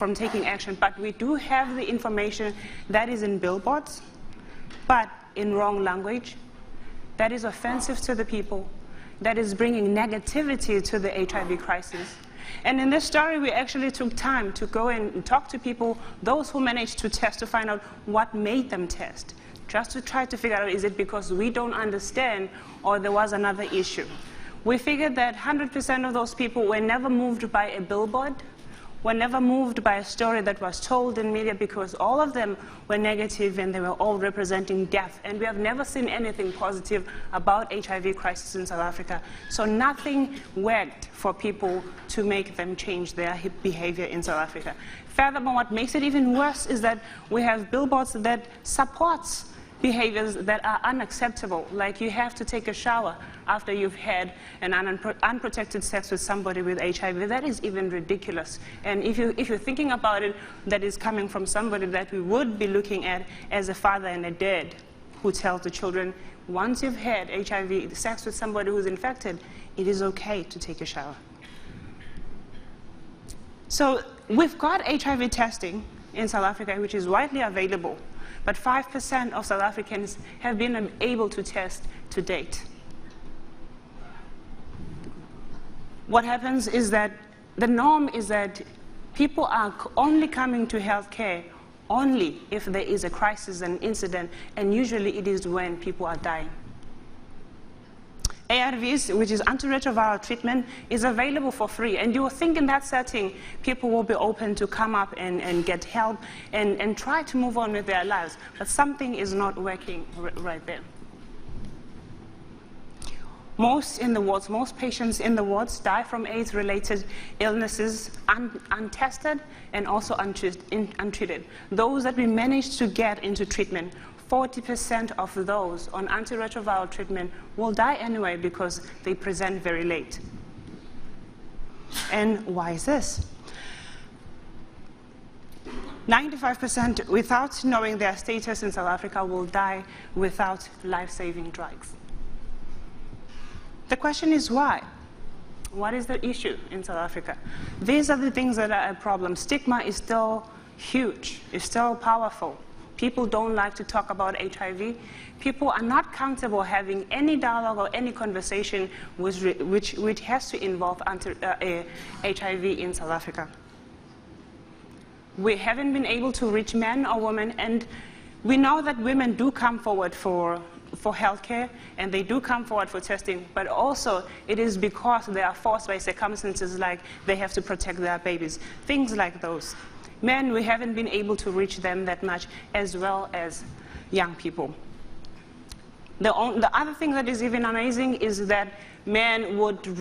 from taking action, but we do have the information that is in billboards, but in wrong language, that is offensive to the people, that is bringing negativity to the HIV crisis. And in this story, we actually took time to go and talk to people, those who managed to test, to find out what made them test, just to try to figure out, is it because we don't understand or there was another issue? We figured that 100% of those people were never moved by a billboard, were never moved by a story that was told in media, because all of them were negative and they were all representing death. And we have never seen anything positive about HIV crisis in South Africa. So nothing worked for people to make them change their behavior in South Africa. Furthermore, what makes it even worse is that we have billboards that supports behaviors that are unacceptable, like you have to take a shower after you've had an unprotected sex with somebody with HIV. That is even ridiculous. And if you're thinking about it, that is coming from somebody that we would be looking at as a father and a dad who tells the children, once you've had HIV sex with somebody who's infected, it is okay to take a shower. So we've got HIV testing in South Africa, which is widely available, but 5% of South Africans have been able to test to date. What happens is that the norm is that people are only coming to healthcare only if there is a crisis, an incident, and usually it is when people are dying. ARVs, which is antiretroviral treatment, is available for free. And you will think in that setting, people will be open to come up and get help and try to move on with their lives. But something is not working right there. Most patients in the wards die from AIDS-related illnesses, untested and also untreated. Those that we managed to get into treatment, 40% of those on antiretroviral treatment will die anyway because they present very late. And why is this? 95% without knowing their status in South Africa will die without life-saving drugs. The question is why? What is the issue in South Africa? These are the things that are a problem. Stigma is still huge, it's still powerful. People don't like to talk about HIV. People are not comfortable having any dialogue or any conversation which has to involve HIV in South Africa. We haven't been able to reach men or women, and we know that women do come forward for healthcare, and they do come forward for testing, but also it is because they are forced by circumstances like they have to protect their babies, things like those. Men, we haven't been able to reach them that much, as well as young people. The other thing that is even amazing is that men would